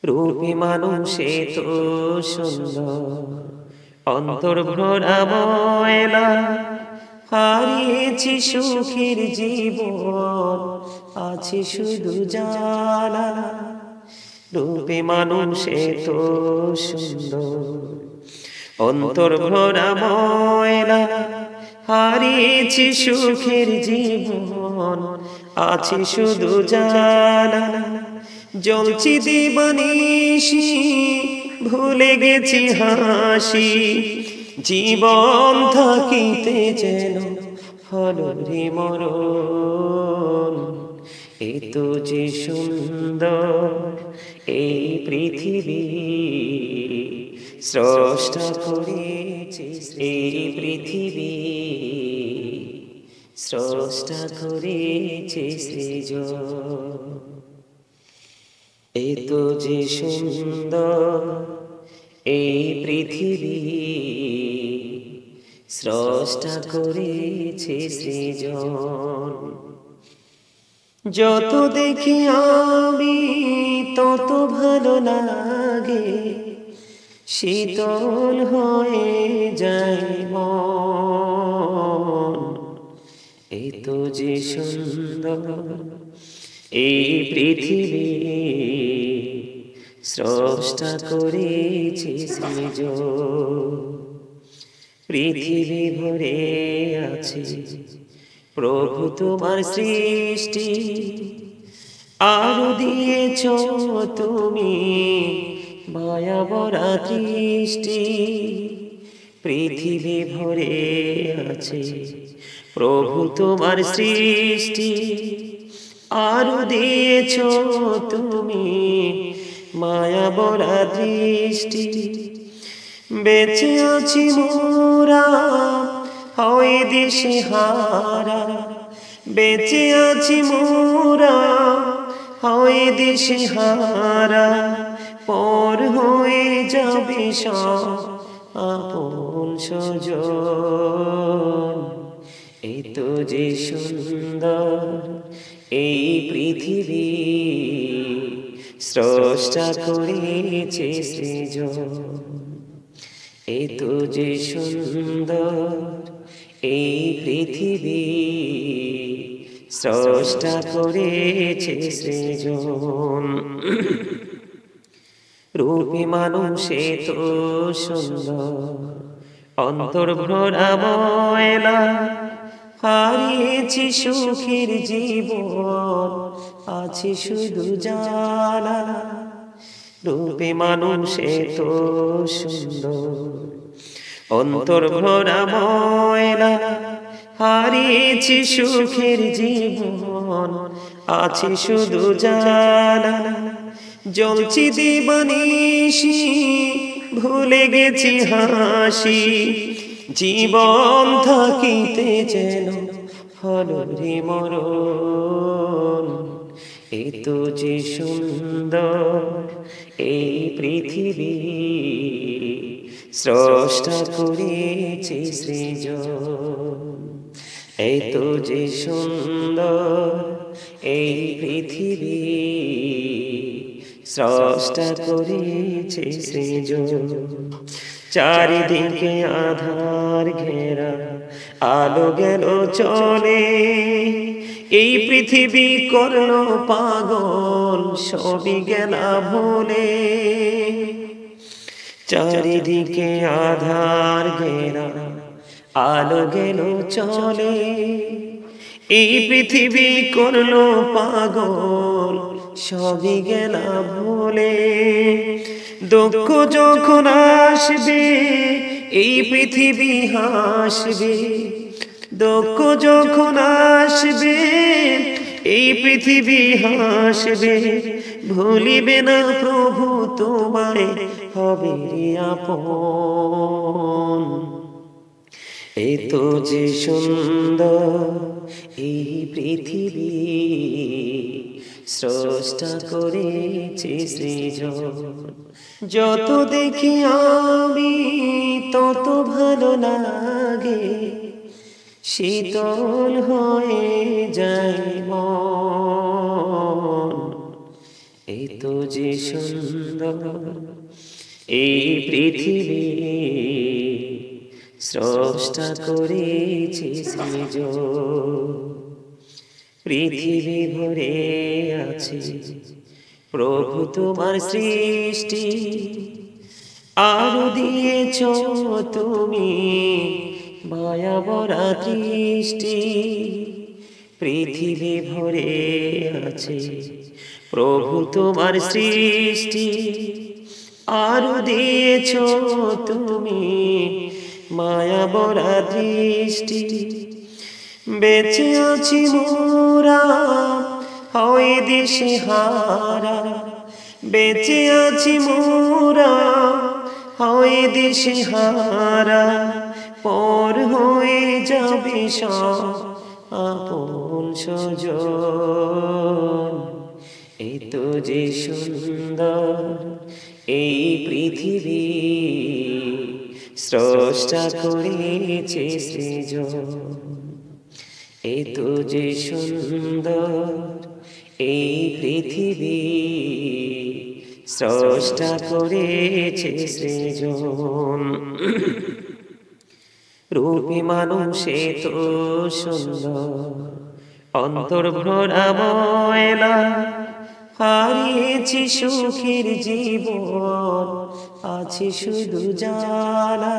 রূপী মানুষে তো সুন্দর, অন্তর ভরা ময়লা, হারিয়েছি সুখের জীবন, আছে শুধু জ্বালা। রূপী মানুষে তো সুন্দর, অন্তর ভরা ময়লা, হারিয়েছি সুখের জীবন, আছে শুধু জ্বালা। জ্বলছি দিবানিশি, ভুলে গেছি হাসি, জীবন থাকিতে যেন হলো রে মরণ। এ তো যে সুন্দর এই পৃথিবী, স্রষ্টা করেছে এই পৃথিবী, স্রষ্টা করেছে সৃজন। এ তো যে সুন্দর এই পৃথিবী, স্রষ্টা করেছে সৃজন। যত দেখি আমি তত ভালো লাগে, শীতল হয়ে যায় মন। এ তো যে সুন্দর এই পৃথিবী, স্রষ্টা করেছে সৃজন। পৃথিবী ভরে আছে প্রভু তোমার সৃষ্টি, আরো দিয়েছ তুমি মায়া ভরা দৃষ্টি। পৃথিবী ভরে আছে প্রভু তোমার সৃষ্টি, আরো দিয়েছ তুমি মায়া ভরা দৃষ্টি। বেঁচে আছি মোরা হয় দিশে হারা, বেঁচে আছি মোরা হয় দিশে হারা, পর হয়ে যাবে সব আপন স্বজন। এ তো যে সুন্দর এই পৃথিবী, স্রষ্টা করেছে সৃজন। এ তো যে সুন্দর এই পৃথিবী, স্রষ্টা করেছে সৃজন। রূপী মানুষে তো সুন্দর, অন্তর ভরা ময়লা, হারিয়েছি সুখের জীবন, আছে শুধু জ্বালা। রূপী মানুষে তো সুন্দর, অন্তর ভরা ময়লা, হারিয়েছি সুখের জীবন, আছে শুধু জ্বালা। জ্বলছি দিবানিশি, ভুলে গেছি হাসি, জীবন থাকিতে যেন হলো রে মরণ। এ তো যে সুন্দর এই পৃথিবী, স্রষ্টা করেছে সৃজন। এ তো যে সুন্দর এই পৃথিবী, স্রষ্টা করেছে সৃজন। চারিদিকে আধার ঘেরা, আলো গেল চলে, এই পৃথিবী করলো পাগল, সবই গেলা ভুলে। চারিদিকে আধার ঘেরা, আলো গেল চলে, এই পৃথিবী করলো পাগল, সবই গেলা ভুলে। দুঃখ যখন আসবে এই পৃথিবী হাসবে, দুঃখ যখন আসবে এই পৃথিবী হাসবে, ভুলিবে না প্রভু তোমায় হবে রে আপন। এ তো যে সুন্দর এই পৃথিবী, স্রষ্টা করেছে সৃজন। যত দেখি আমি তত ভালো লাগে, শীতল হয়ে যায় মন। এই তো যে সুন্দর এই পৃথিবী, স্রষ্টা করেছে সৃজন। পৃথিবী ভরে আছে প্রভু তোমার সৃষ্টি, আরো দিয়েছ তুমি মায়া ভরা দৃষ্টি। পৃথিবী ভরে আছে প্রভু তোমার সৃষ্টি, আরো দিয়েছ তুমি মায়া ভরা দৃষ্টি। বেঁচে আছি মোরা হয় দিশে হারা, বেঁচে আছি মোরা হয় দিশে হারা, পর হয়ে যাবে সব আপন স্বজন। এই তো যে সুন্দর এই পৃথিবী, স্রষ্টা করেছে সৃজন। এই তো যে সুন্দর এই পৃথিবী, স্রষ্টা করেছে সৃজন। রূপী মানুষে তো সুন্দর, অন্তর ভরা ময়লা। হারিয়েছি সুখের জীবন, আছে শুধু জ্বালা।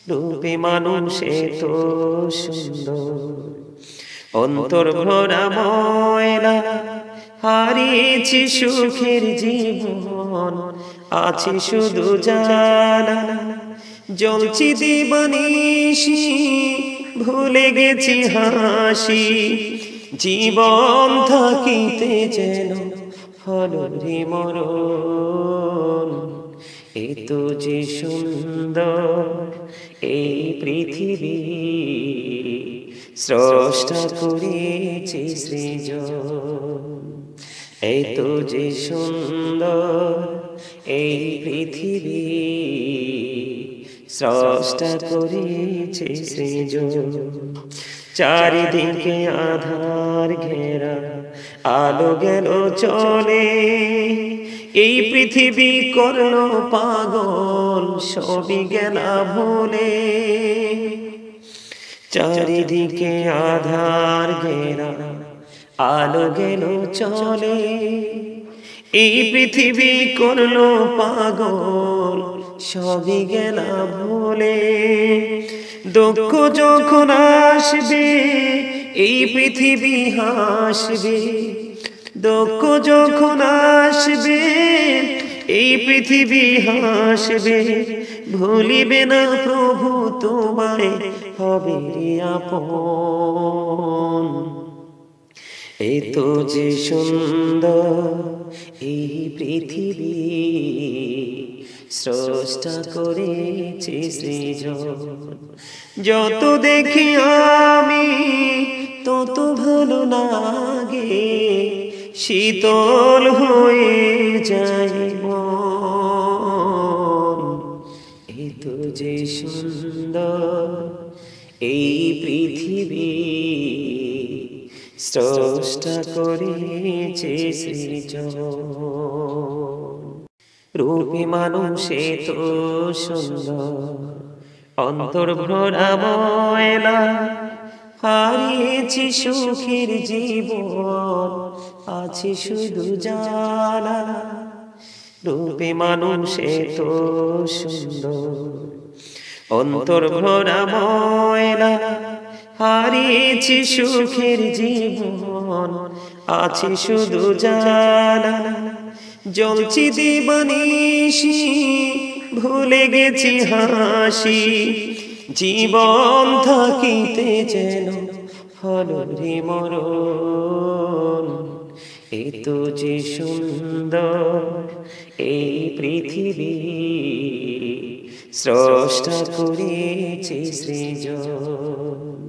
রূপে মানুষে তো সুন্দর, অন্তর ভরা ময়লা। হারিয়েছি সুখের জীবন, আছে শুধু জ্বালা। জ্বলছি দিবানিশি, ভুলে গেছি হাসি। জীবন থাকিতে যেন হলো রে মরণ। এ তো যে সুন্দর এই পৃথিবী, স্রষ্টা করেছে সৃজন। এই তো যে সুন্দর এই পৃথিবী, স্রষ্টা করেছে সৃজন। চারিদিকে আধার ঘেরা, আলো গেল চলে। এই পৃথিবী করলো পাগল, সবই গেলা ভুলে। চারিদিকে আধার ঘেরা, আলো গেল চলে। এই পৃথিবী করলো পাগল, সবই গেলা ভুলে। দুঃখ যখন আসবে এই পৃথিবী হাসবে। দুঃখ যখন আসবে এই পৃথিবী হাসবে। ভুলিবে না প্রভু তোমায়, হবে আপন। এই তো যে সুন্দর এই পৃথিবী, স্রষ্টা করেছে সৃজন। যত দেখি আমি তত ভালো লাগে, শীতল হয়ে যায় মন। এই তো যে সুন্দর এই পৃথিবী, স্রষ্টা করেছে সৃজন। রূপী মানুষে তো সুন্দর, অন্তর ভরা ময়লা। হারিয়েছি সুখের জীবন, আছে শুধু জ্বালা। রূপী মানুষে তো সুন্দর, অন্তর ভরা ময়লা। হারিয়েছি সুখের জীবন, আছে শুধু জ্বালা। জ্বলছি দিবানিশি, ভুলে গেছি হাসি। জীবন থাকিতে যেন হলো রে মরণ। এ তো যে সুন্দর এই পৃথিবী, স্রষ্টা করেছে সৃজন।